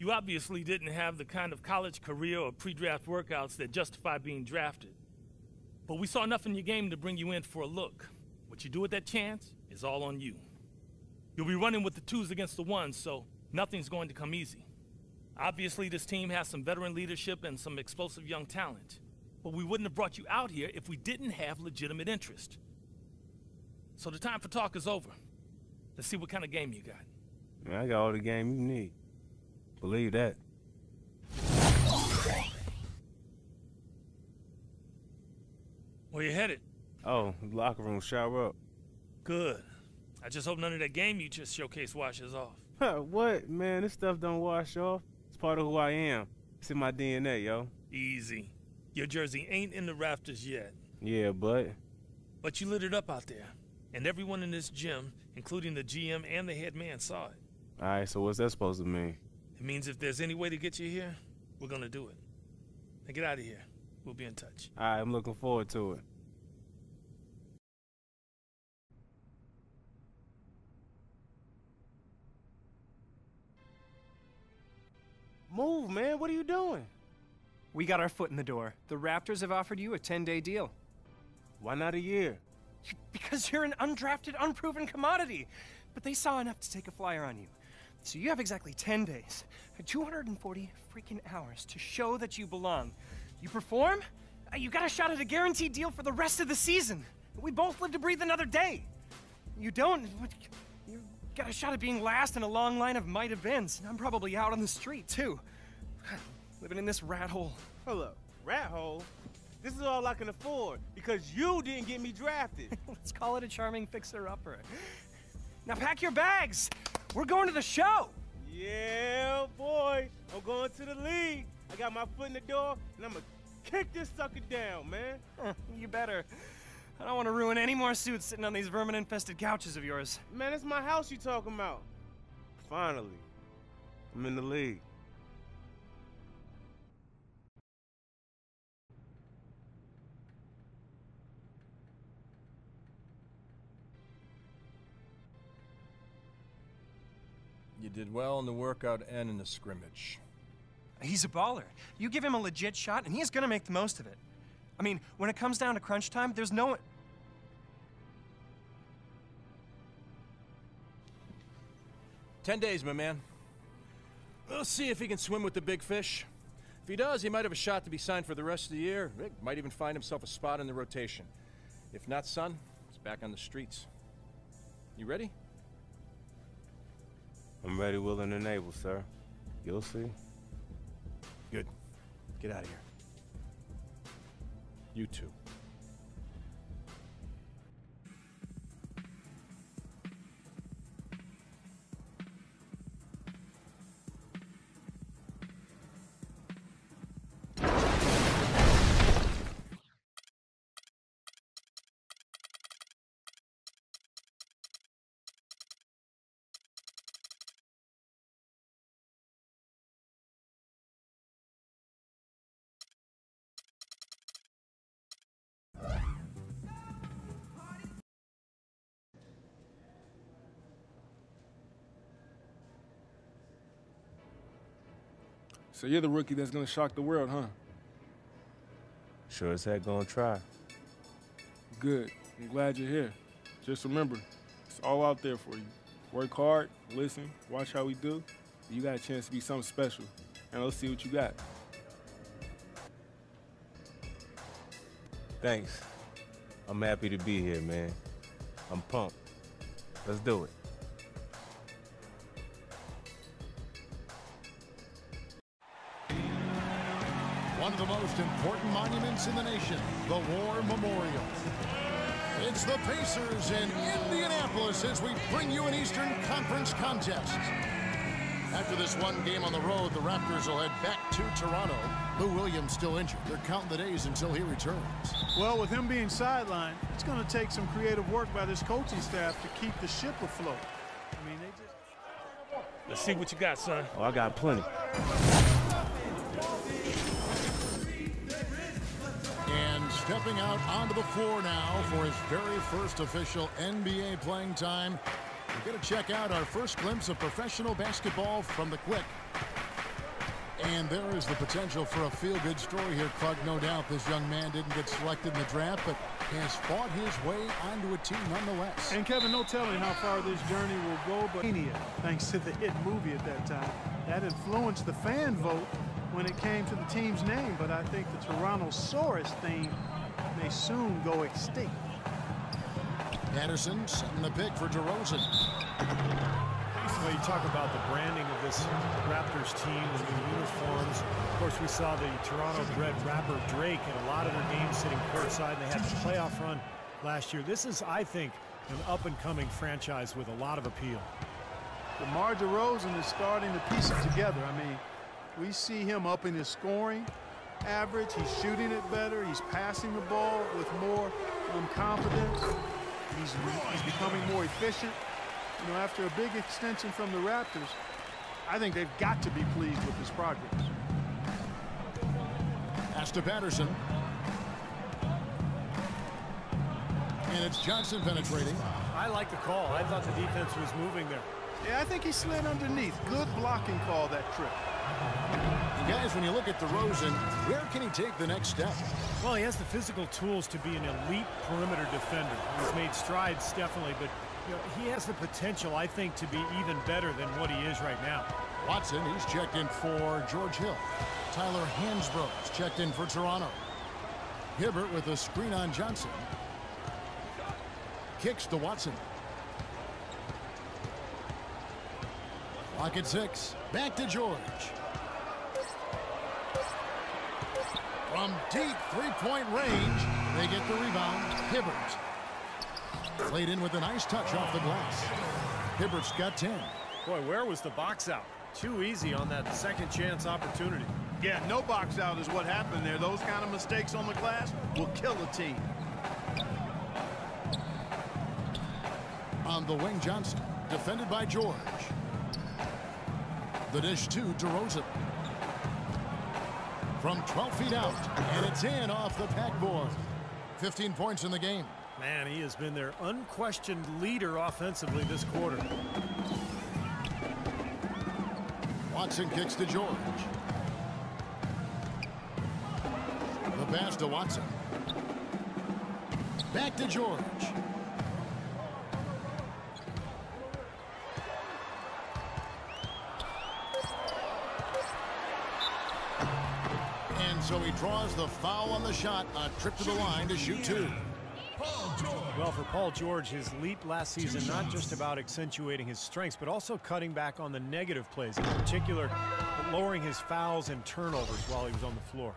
You obviously didn't have the kind of college career or pre-draft workouts that justify being drafted. But we saw enough in your game to bring you in for a look. What you do with that chance is all on you. You'll be running with the 2s against the 1s, so nothing's going to come easy. Obviously, this team has some veteran leadership and some explosive young talent. But we wouldn't have brought you out here if we didn't have legitimate interest. So the time for talk is over. Let's see what kind of game you got. Man, I got all the game you need. Believe that. Where you headed? Oh, locker room, shower up. Good. I just hope none of that game you just showcased washes off. What? Man, this stuff don't wash off. It's part of who I am. It's in my DNA, yo. Easy. Your jersey ain't in the rafters yet. Yeah, but you lit it up out there. And everyone in this gym, including the GM and the head man, saw it. Alright, so what's that supposed to mean? It means if there's any way to get you here, we're gonna do it. Now get out of here. We'll be in touch. Alright, I'm looking forward to it. Move, man. What are you doing? We got our foot in the door. The Raptors have offered you a 10-day deal. Why not a year? Because you're an undrafted, unproven commodity. But they saw enough to take a flyer on you. So you have exactly 10 days, 240 freaking hours to show that you belong. You perform, you got a shot at a guaranteed deal for the rest of the season. We both live to breathe another day. You don't, you got a shot at being last in a long line of might have beens. And I'm probably out on the street, too. Living in this rat hole. Hold up, rat hole? This is all I can afford because you didn't get me drafted. Let's call it a charming fixer-upper. Now pack your bags. We're going to the show. Yeah, boy. I'm going to the league. I got my foot in the door, and I'm gonna kick this sucker down, man. You better. I don't want to ruin any more suits sitting on these vermin-infested couches of yours. Man, it's my house you talking about. Finally, I'm in the league. You did well in the workout and in the scrimmage. He's a baller. You give him a legit shot, and he's gonna make the most of it. I mean, when it comes down to crunch time, there's no one... 10 days, my man. We'll see if he can swim with the big fish. If he does, he might have a shot to be signed for the rest of the year. Rick might even find himself a spot in the rotation. If not, son, he's back on the streets. You ready? I'm ready, willing, and able, sir. You'll see. Good. Get out of here. You too. So you're the rookie that's gonna shock the world, huh? Sure as heck gonna try. Good. I'm glad you're here. Just remember, it's all out there for you. Work hard, listen, watch how we do. You got a chance to be something special. And let's see what you got. Thanks. I'm happy to be here, man. I'm pumped. Let's do it. One of the most important monuments in the nation, the War Memorial. It's the Pacers in Indianapolis as we bring you an Eastern Conference contest. After this one game on the road, the Raptors will head back to Toronto. Lou Williams still injured. They're counting the days until he returns. Well, with him being sidelined, it's going to take some creative work by this coaching staff to keep the ship afloat. I mean, they just... Let's see what you got, son. Oh, I got plenty. And stepping out onto the floor now for his very first official NBA playing time, we're going to check out our first glimpse of professional basketball from the Quick. And there is the potential for a feel-good story here, Clark. No doubt this young man didn't get selected in the draft, but has fought his way onto a team nonetheless. And Kevin, no telling how far this journey will go, but thanks to the hit movie at that time, that influenced the fan vote when it came to the team's name. But I think the Tyrannosaurus theme may soon go extinct. Patterson setting the pick for DeRozan. Basically, you talk about the branding of this Raptors team, the new uniforms. Of course, we saw the Toronto-bred rapper Drake in a lot of their games sitting courtside, and they had the playoff run last year. This is, I think, an up-and-coming franchise with a lot of appeal. DeMar DeRozan is starting to piece it together. I mean, we see him upping his scoring average. He's shooting it better. He's passing the ball with more confidence. He's becoming more efficient. You know, after a big extension from the Raptors, I think they've got to be pleased with his progress. Pass to Patterson. And it's Johnson penetrating. I like the call. I thought the defense was moving there. Yeah, I think he slid underneath. Good blocking call that trip. Guys, when you look at DeRozan, where can he take the next step? Well, he has the physical tools to be an elite perimeter defender. He's made strides, definitely, but you know, he has the potential, I think, to be even better than what he is right now. Watson, he's checked in for George Hill. Tyler Hansbrough's checked in for Toronto. Hibbert with a screen on Johnson. Kicks to Watson. Clock at 6. Back to George. From deep three-point range, they get the rebound. Hibbert. Played in with a nice touch off the glass. Hibbert's got 10. Boy, where was the box out? Too easy on that second chance opportunity. Yeah, no box out is what happened there. Those kind of mistakes on the glass will kill a team. On the wing, Johnson. Defended by George. The dish to DeRozan. From 12 feet out, and it's in off the backboard. 15 points in the game. Man, he has been their unquestioned leader offensively this quarter. Watson kicks to George. The pass to Watson. Back to George. And so he draws the foul on the shot, a trip to the line to shoot 2. Well, for Paul George, his leap last season, not just about accentuating his strengths, but also cutting back on the negative plays, in particular, lowering his fouls and turnovers while he was on the floor.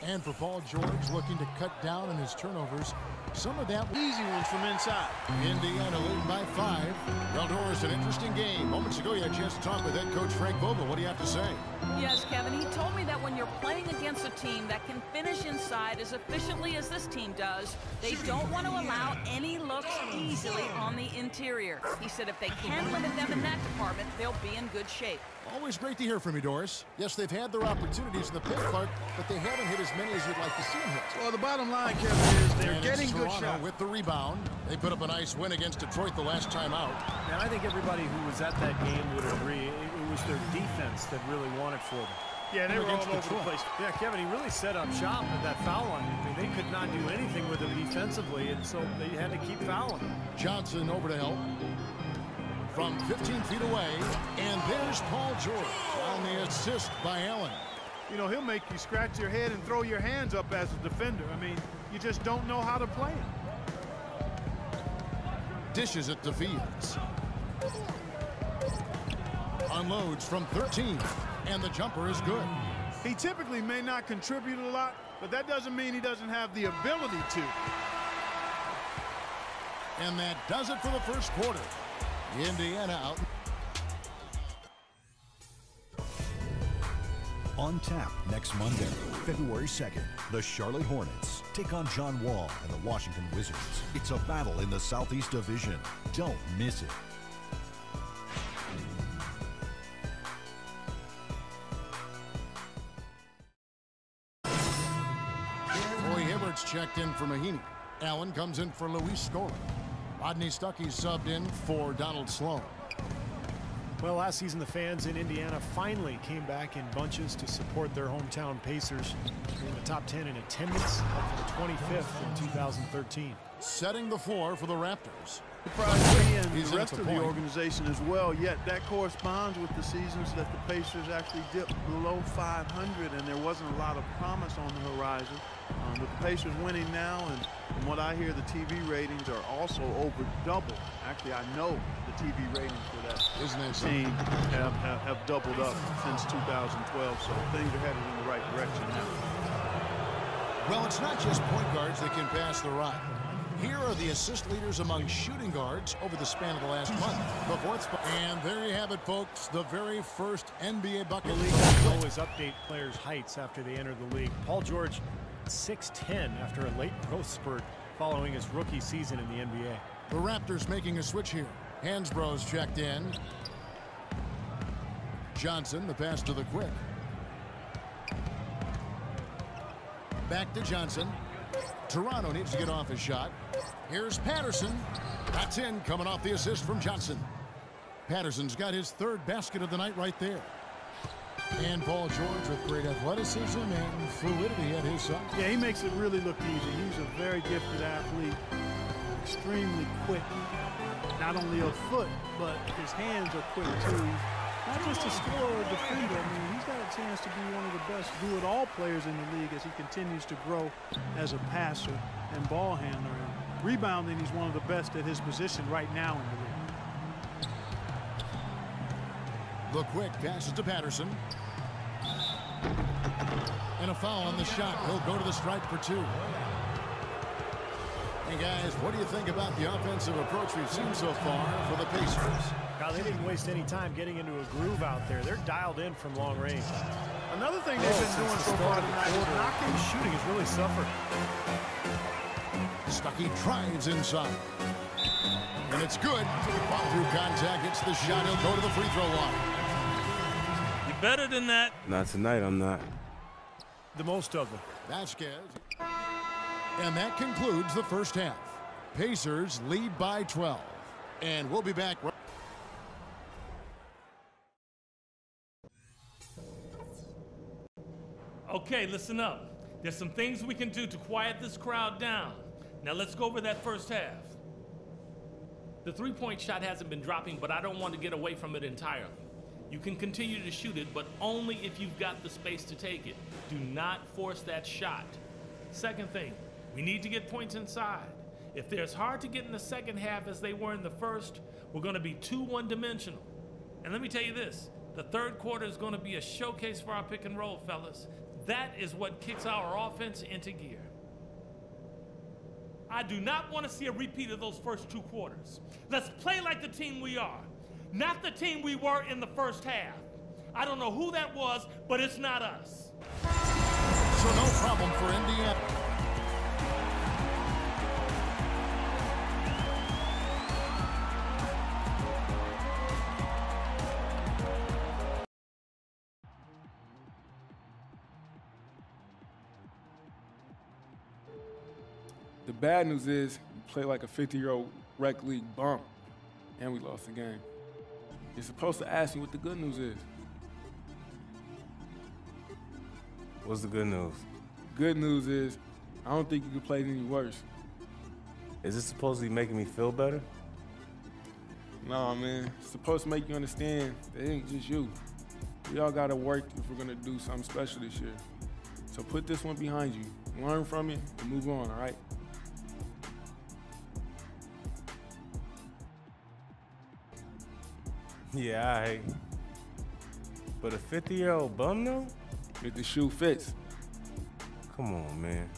And for Paul George, looking to cut down on his turnovers, some of that easy ones from inside. Indiana leading by 5. Well, Doris, an interesting game. Moments ago, you had a chance to talk with head coach Frank Vogel. What do you have to say? Yes, Kevin, he told me that when you're playing against a team that can finish inside as efficiently as this team does, they don't want to allow any looks easily on the interior. He said if they can limit them in that department, they'll be in good shape. Always great to hear from you, Doris. Yes, they've had their opportunities in the paint, Clark, but they haven't hit as many as you'd like to see them hit. Well, the bottom line, Kevin, is they're getting good shots. With the rebound. They put up a nice win against Detroit the last time out. And I think everybody who was at that game would agree it was their defense that really won it for them. Yeah, they were all over the place. Yeah, Kevin, he really set up shop with that foul on him. I mean, they could not do anything with him defensively, and so they had to keep fouling. Johnson over to help. From 15 feet away, and there's Paul George on the assist by Allen. You know, he'll make you scratch your head and throw your hands up as a defender. I mean, you just don't know how to play him. Dishes it to Fields. Unloads from 13, and the jumper is good. He typically may not contribute a lot, but that doesn't mean he doesn't have the ability to. And that does it for the first quarter. Indiana out. On tap next Monday, February 2nd, the Charlotte Hornets take on John Wall and the Washington Wizards. It's a battle in the Southeast Division. Don't miss it. Roy Hibbert's checked in for Mahinmi. Allen comes in for Luis Scola. Rodney Stuckey subbed in for Donald Sloan. Well, last season the fans in Indiana finally came back in bunches to support their hometown Pacers. They're in the top 10 in attendance, up for the 25th in 2013. Setting the floor for the Raptors. Surprisingly, and the rest of the organization as well, yet that corresponds with the seasons that the Pacers actually dipped below 500, and there wasn't a lot of promise on the horizon. With the Pacers winning now, and from what I hear, the TV ratings are also over double. Actually, I know the TV ratings for that team have doubled up since 2012, so things are headed in the right direction now. Well, it's not just point guards that can pass the rock. Here are the assist leaders among shooting guards over the span of the last month. The fourth spot. And there you have it, folks. The very first NBA bucket. The league always update players' heights after they enter the league. Paul George, 6'10" after a late growth spurt following his rookie season in the NBA. The Raptors making a switch here. Hansbrough's checked in. Johnson, the pass to the quick. Back to Johnson. Toronto needs to get off his shot. Here's Patterson. That's in, coming off the assist from Johnson. Patterson's got his third basket of the night right there. And Paul George with great athleticism and fluidity at his side. Yeah, he makes it really look easy. He's a very gifted athlete, extremely quick. Not only a foot, but his hands are quick too. He's not just a scorer or defender. I mean, he's got a chance to be one of the best do-it-all players in the league as he continues to grow as a passer and ball handler. And rebounding, he's one of the best at his position right now in the league. The quick passes to Patterson. And a foul on the shot. He'll go to the stripe for two. Hey guys, what do you think about the offensive approach we've seen so far for the Pacers? Now, they didn't waste any time getting into a groove out there. They're dialed in from long range. Another thing they've been doing so far tonight is knocking. Shooting has really suffered. Stuckey drives inside. And it's good. Ball through contact, hits the shot. He'll go to the free throw line. You're better than that. Not tonight, I'm not. The most of them. Vasquez. And that concludes the first half. Pacers lead by 12. And we'll be back. Okay, listen up. There's some things we can do to quiet this crowd down. Now let's go over that first half. The three-point shot hasn't been dropping, but I don't want to get away from it entirely. You can continue to shoot it, but only if you've got the space to take it. Do not force that shot. Second thing, we need to get points inside. If they're as hard to get in the second half as they were in the first, we're going to be too one-dimensional. And let me tell you this, the third quarter is going to be a showcase for our pick and roll, fellas. That is what kicks our offense into gear. I do not want to see a repeat of those first two quarters. Let's play like the team we are, not the team we were in the first half. I don't know who that was, but it's not us. So no problem for Indiana. The bad news is we play like a 50-year-old rec league bum, and we lost the game. You're supposed to ask me what the good news is. What's the good news? Good news is I don't think you could play any worse. Is this supposed to be making me feel better? Nah, man. It's supposed to make you understand that it ain't just you. We all gotta work if we're gonna do something special this year. So put this one behind you, learn from it, and move on, all right? Yeah, all right. But a 50-year-old bum, though? If the shoe fits. Come on, man.